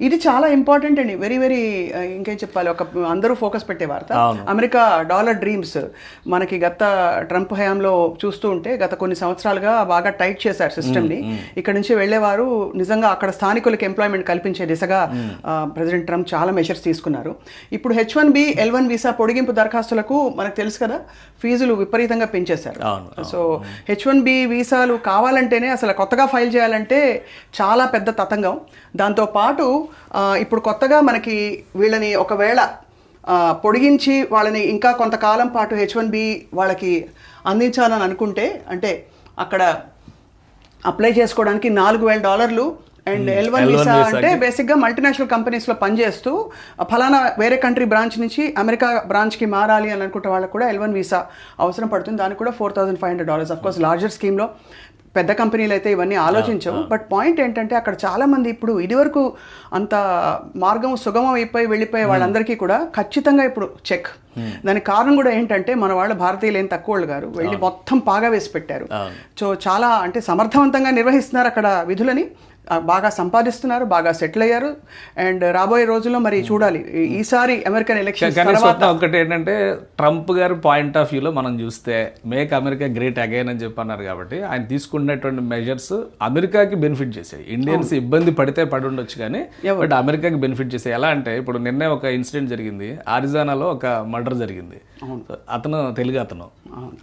ఇది చాలా ఇంపార్టెంట్ అండి, వెరీ వెరీ ఇంకేం చెప్పాలి, ఒక అందరూ ఫోకస్ పెట్టే వార్త. అమెరికా డాలర్ డ్రీమ్స్ మనకి గత ట్రంప్ హయాంలో చూస్తూ ఉంటే గత కొన్ని సంవత్సరాలుగా బాగా టైట్ చేశారు సిస్టమ్ని. ఇక్కడ నుంచి వెళ్ళేవారు నిజంగా అక్కడ స్థానికులకు ఎంప్లాయ్మెంట్ కల్పించే దిశగా ప్రెసిడెంట్ ట్రంప్ చాలా మెషర్స్ తీసుకున్నారు. ఇప్పుడు H1B L1 వీసా పొడిగింపు దరఖాస్తులకు మనకు తెలుసు కదా ఫీజులు విపరీతంగా పెంచేశారు. సో H1B వీసాలు కావాలంటేనే అసలు కొత్తగా ఫైల్ చేయాలంటే చాలా పెద్ద తతంగం. దాంతోపాటు ఇప్పుడు కొత్తగా మనకి వీళ్ళని ఒకవేళ పొడిగించి వాళ్ళని ఇంకా కొంతకాలం పాటు H1B వాళ్ళకి అందించాలని అనుకుంటే, అంటే అక్కడ అప్లై చేసుకోవడానికి $4,000 అండ్ L1 వీసా అంటే బేసిక్గా మల్టీనేషనల్ కంపెనీస్లో పనిచేస్తూ ఫలానా వేరే కంట్రీ బ్రాంచ్ నుంచి అమెరికా బ్రాంచ్కి మారాలి అని అనుకుంటే వాళ్ళకు కూడా L1 వీసా అవసరం పడుతుంది. దానికి కూడా $4,500. అఫ్కోర్స్ లార్జర్ స్కీమ్లో పెద్ద కంపెనీలు అయితే ఇవన్నీ ఆలోచించవు. బట్ పాయింట్ ఏంటంటే అక్కడ చాలామంది ఇప్పుడు ఇదివరకు అంత మార్గం సుగమం అయిపోయి వెళ్ళిపోయే వాళ్ళందరికీ కూడా ఖచ్చితంగా ఇప్పుడు చెక్. దానికి కారణం కూడా ఏంటంటే మన వాళ్ళు భారతీయులు ఏం తక్కువ వాళ్ళు గారు వెళ్ళి మొత్తం పాగా వేసి పెట్టారు. సో చాలా అంటే సమర్థవంతంగా నిర్వహిస్తున్నారు అక్కడ విధులని, బాగా సంపాదిస్తున్నారు, బాగా సెటిల్ అయ్యారు. అండ్ రాబోయే రోజుల్లో మరి చూడాలి ఈసారి అమెరికన్ ఎలక్షన్ తర్వాత. ఒకటి ఏంటంటే ట్రంప్ గారి పాయింట్ ఆఫ్ వ్యూలో మనం చూస్తే మేక్ అమెరికా గ్రేట్ అగైన్ అని చెప్పి అన్నారు కాబట్టి ఆయన తీసుకున్నటువంటి మెజర్స్ అమెరికాకి బెనిఫిట్ చేసాయి. ఇండియన్స్ ఇబ్బంది పడితే పడి ఉండొచ్చు కానీ బట్ అమెరికాకి బెనిఫిట్ చేసాయి. ఎలా అంటే ఇప్పుడు నిన్నే ఒక ఇన్సిడెంట్ జరిగింది, ఆరిజోనాలో ఒక మర్డర్ జరిగింది. అతను తెలుగు అతను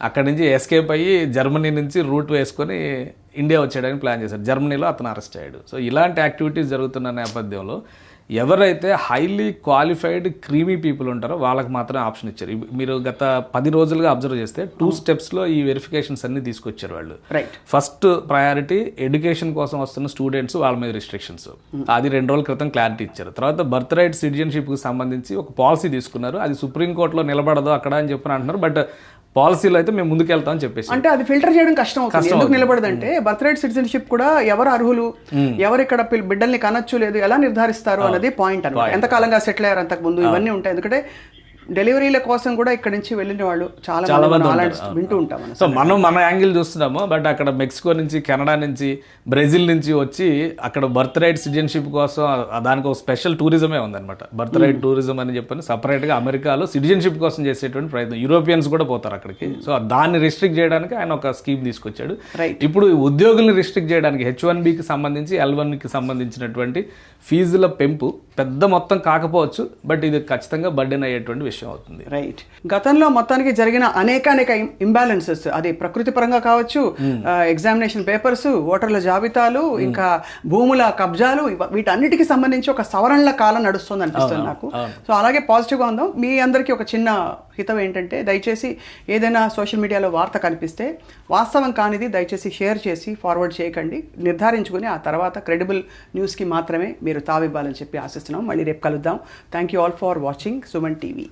అక్కడి నుంచి ఎస్కేప్ అయ్యి జర్మనీ నుంచి రూట్ వేసుకొని ఇండియా వచ్చేయడానికి ప్లాన్ చేశారు. జర్మనీలో అతను అరెస్ట్ అయ్యాడు. సో ఇలాంటి యాక్టివిటీస్ జరుగుతున్న నేపథ్యంలో ఎవరైతే హైలీ క్వాలిఫైడ్ క్రీమీ పీపుల్ ఉంటారో వాళ్ళకి మాత్రమే ఆప్షన్ ఇచ్చారు. మీరు గత 10 రోజులుగా అబ్జర్వ్ చేస్తే 2 స్టెప్స్లో ఈ వెరిఫికేషన్స్ అన్ని తీసుకొచ్చారు వాళ్ళు. ఫస్ట్ ప్రయారిటీ ఎడ్యుకేషన్ కోసం వస్తున్న స్టూడెంట్స్, వాళ్ళ మీద రిస్ట్రిక్షన్స్, అది 2 రోజుల క్రితం క్లారిటీ ఇచ్చారు. తర్వాత బర్త్ రైట్ సిటిజన్షిప్కి సంబంధించి ఒక పాలసీ తీసుకున్నారు. అది సుప్రీంకోర్టులో నిలబడదు అక్కడ అని చెప్పి అంటున్నారు. బట్ పాలసీలో అయితే మేము ముందుకెళ్తామని చెప్పేసి, అంటే అది ఫిల్టర్ చేయడం కష్టం అవుతుంది. ఎందుకు నిలబడదంటే బర్త్ రైట్ సిటిజన్షిప్ కూడా ఎవరు అర్హులు, ఎవరు ఇక్కడ బిడ్డల్ని కనొచ్చు లేదు ఎలా నిర్ధారిస్తారు అన్నది పాయింట్ అనమాట. ఎంతకాలంగా సెటిల్ అయ్యారు అంతకు ముందు ఇవన్నీ ఉంటాయి. ఎందుకంటే డెలివరీల కోసం కూడా ఇక్కడ నుంచి వెళ్ళిన వాళ్ళు చాలా మంది వింటూ ఉంటాం. సో మనం మన యాంగిల్ చూస్తున్నాము, బట్ అక్కడ మెక్సికో నుంచి, కెనడా నుంచి, బ్రెజిల్ నుంచి వచ్చి అక్కడ బర్త్ రైట్ సిటిజన్షిప్ కోసం దానికి ఒక స్పెషల్ టూరిజమే ఉందన్నమాట. బర్త్ రైట్ టూరిజం అని చెప్పని సపరేట్గా అమెరికాలో సిటిజన్షిప్ కోసం చేసేటువంటి ప్రయత్నం. యూరోపియన్స్ కూడా పోతారు అక్కడికి. సో దాన్ని రిస్ట్రిక్ట్ చేయడానికి ఆయన ఒక స్కీమ్ తీసుకొచ్చాడు. ఇప్పుడు ఉద్యోగుల్ని రిస్ట్రిక్ట్ చేయడానికి H1Bకి సంబంధించి L1కి సంబంధించినటువంటి ఫీజుల పెంపు పెద్ద మొత్తం కాకపోవచ్చు, బట్ ఇది ఖచ్చితంగా బర్డెన్ అయ్యేటువంటి విషయం అవుతుంది. రైట్. గతంలో మొత్తానికి జరిగిన అనేక ఇంబ్యాలెన్సెస్, అది ప్రకృతి పరంగా కావచ్చు, ఎగ్జామినేషన్ పేపర్స్, ఓటర్ల జాబితాలు, ఇంకా భూముల కబ్జాలు, వీటన్నిటికి సంబంధించి ఒక సవరణల కాలం నడుస్తుంది అనిపిస్తుంది నాకు. సో అలాగే పాజిటివ్గా ఉందాం. మీ అందరికీ ఒక చిన్న హితం ఏంటంటే దయచేసి ఏదైనా సోషల్ మీడియాలో వార్త కనిపిస్తే వాస్తవం కానిది దయచేసి షేర్ చేసి ఫార్వర్డ్ చేయకండి. నిర్ధారించుకుని ఆ తర్వాత క్రెడిబుల్ న్యూస్కి మాత్రమే మీరు తావివ్వాలని చెప్పి ఆశిస్తున్నాం. మళ్ళీ రేపు కలుద్దాం. Thank you all for watching Suman TV.